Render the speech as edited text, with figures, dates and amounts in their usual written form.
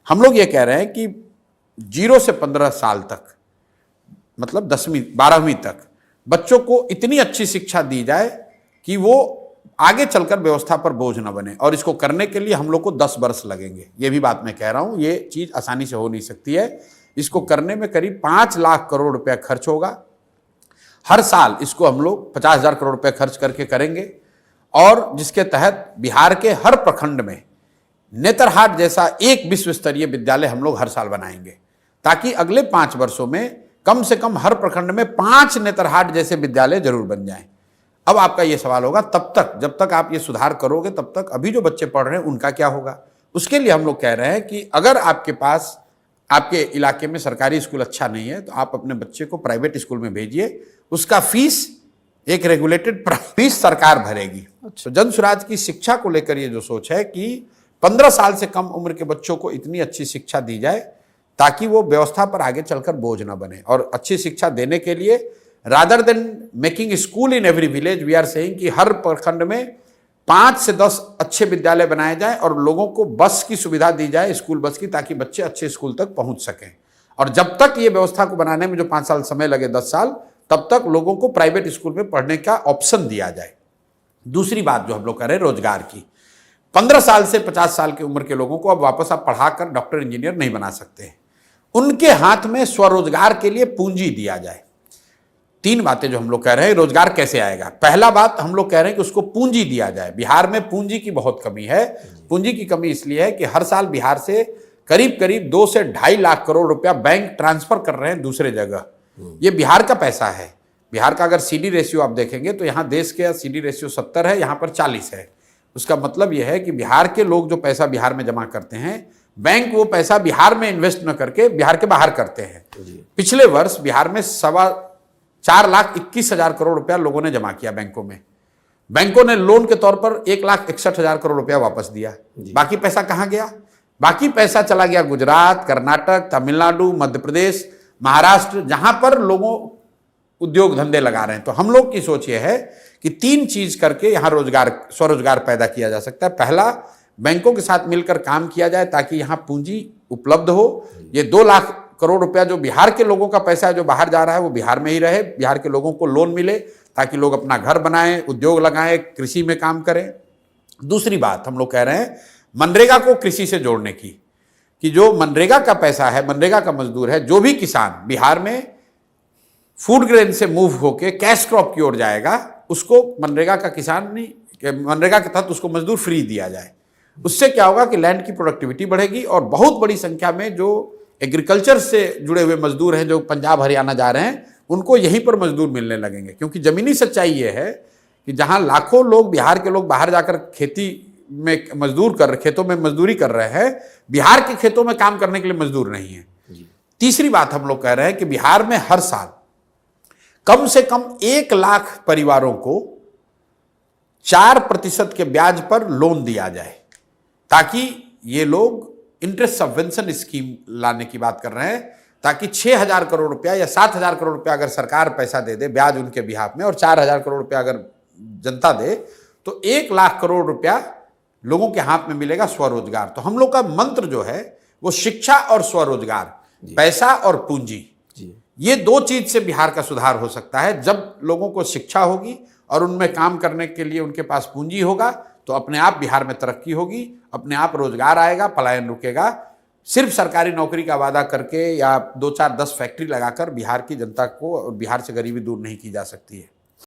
हम लोग ये कह रहे हैं कि 0 से 15 साल तक, मतलब 10वीं 12वीं तक बच्चों को इतनी अच्छी शिक्षा दी जाए कि वो आगे चलकर व्यवस्था पर बोझ न बने। और इसको करने के लिए हम लोग को 10 वर्ष लगेंगे। ये भी बात मैं कह रहा हूं, ये चीज आसानी से हो नहीं सकती है। इसको करने में करीब 5 लाख करोड़ रुपया खर्च होगा। हर साल इसको हम लोग 50,000 करोड़ रुपए खर्च करके करेंगे, और जिसके तहत बिहार के हर प्रखंड में नेतरहाट जैसा एक विश्व स्तरीय विद्यालय हम लोग हर साल बनाएंगे, ताकि अगले 5 वर्षों में कम से कम हर प्रखंड में 5 नेतरहाट जैसे विद्यालय जरूर बन जाएं। अब आपका यह सवाल होगा, तब तक जब तक आप ये सुधार करोगे तब तक अभी जो बच्चे पढ़ रहे हैं उनका क्या होगा? उसके लिए हम लोग कह रहे हैं कि अगर आपके पास आपके इलाके में सरकारी स्कूल अच्छा नहीं है तो आप अपने बच्चे को प्राइवेट स्कूल में भेजिए। उसका फीस एक रेगुलेटेड फीस सरकार भरेगी। तो जन स्वराज की शिक्षा को लेकर ये जो सोच है कि 15 साल से कम उम्र के बच्चों को इतनी अच्छी शिक्षा दी जाए ताकि वो व्यवस्था पर आगे चलकर बोझ ना बने। और अच्छी शिक्षा देने के लिए rather than making school in every village, we are saying कि हर प्रखंड में 5 से 10 अच्छे विद्यालय बनाए जाएं और लोगों को बस की सुविधा दी जाए, स्कूल बस की, ताकि बच्चे अच्छे स्कूल तक पहुंच सकें। और जब तक ये व्यवस्था को बनाने में जो 5 साल समय लगे, 10 साल, तब तक लोगों को प्राइवेट स्कूल में पढ़ने का ऑप्शन दिया जाए। दूसरी बात जो हम लोग कर रहे हैं रोजगार की, 15 साल से 50 साल की उम्र के लोगों को अब वापस आप पढ़ाकर डॉक्टर इंजीनियर नहीं बना सकते हैं। उनके हाथ में स्वरोजगार के लिए पूंजी दिया जाए। 3 बातें जो हम लोग कह रहे हैं, रोजगार कैसे आएगा। पहला बात हम लोग कह रहे हैं कि उसको पूंजी दिया जाए। बिहार में पूंजी की बहुत कमी है। पूंजी की कमी इसलिए है कि हर साल बिहार से करीब करीब 2 से 2.5 लाख करोड़ रुपया बैंक ट्रांसफर कर रहे हैं दूसरे जगह। ये बिहार का पैसा है। बिहार का अगर सीडी रेशियो आप देखेंगे तो यहाँ देश के सीडी रेशियो 70 है, यहाँ पर 40 है। उसका मतलब यह है कि बिहार के लोग जो पैसा बिहार में जमा करते हैं, बैंक वो पैसा बिहार में इन्वेस्ट न करके बिहार के बाहर करते हैं। पिछले वर्ष बिहार में 4,21,000 करोड़ रुपया लोगों ने जमा किया बैंकों में। बैंकों ने लोन के तौर पर 1,61,000 करोड़ रुपया वापस दिया। बाकी पैसा कहां गया? बाकी पैसा चला गया गुजरात, कर्नाटक, तमिलनाडु, मध्य प्रदेश, महाराष्ट्र, जहां पर लोगों उद्योग धंधे लगा रहे हैं। तो हम लोग की सोच ये है कि 3 चीज करके यहां रोजगार, स्वरोजगार पैदा किया जा सकता है। पहला, बैंकों के साथ मिलकर काम किया जाए ताकि यहां पूंजी उपलब्ध हो। ये 2 लाख करोड़ रुपया जो बिहार के लोगों का पैसा है जो बाहर जा रहा है वो बिहार में ही रहे। बिहार के लोगों को लोन मिले ताकि लोग अपना घर बनाएं, उद्योग लगाएं, कृषि में काम करें। दूसरी बात हम लोग कह रहे हैं मनरेगा को कृषि से जोड़ने की, कि जो मनरेगा का पैसा है, मनरेगा का मजदूर है, जो भी किसान बिहार में फूड ग्रेन से मूव होके कैश क्रॉप की ओर जाएगा, उसको मनरेगा का किसान नहीं, मनरेगा के तहत उसको मजदूर फ्री दिया जाए। उससे क्या होगा कि लैंड की प्रोडक्टिविटी बढ़ेगी और बहुत बड़ी संख्या में जो एग्रीकल्चर से जुड़े हुए मजदूर हैं जो पंजाब हरियाणा जा रहे हैं, उनको यहीं पर मजदूर मिलने लगेंगे। क्योंकि जमीनी सच्चाई ये है कि जहां लाखों लोग, बिहार के लोग बाहर जाकर खेती में खेतों में मजदूरी कर रहे हैं, बिहार के खेतों में काम करने के लिए मजदूर नहीं है। तीसरी बात हम लोग कह रहे हैं कि बिहार में हर साल कम से कम 1 लाख परिवारों को 4% के ब्याज पर लोन दिया जाए, ताकि ये लोग इंटरेस्ट सबवेंशन स्कीम लाने की बात कर रहे हैं, ताकि 6,000 करोड़ रुपया या 7,000 करोड़ रुपया अगर सरकार पैसा दे दे ब्याज उनके बिहाफ में, और 4,000 करोड़ रुपया अगर जनता दे, तो 1 लाख करोड़ रुपया लोगों के हाथ में मिलेगा स्वरोजगार। तो हम लोग का मंत्र जो है वो शिक्षा और स्वरोजगार, पैसा और पूंजी, ये 2 चीज से बिहार का सुधार हो सकता है। जब लोगों को शिक्षा होगी और उनमें काम करने के लिए उनके पास पूंजी होगा तो अपने आप बिहार में तरक्की होगी, अपने आप रोजगार आएगा, पलायन रुकेगा। सिर्फ सरकारी नौकरी का वादा करके या 2, 4, 10 फैक्ट्री लगाकर बिहार की जनता को और बिहार से गरीबी दूर नहीं की जा सकती है।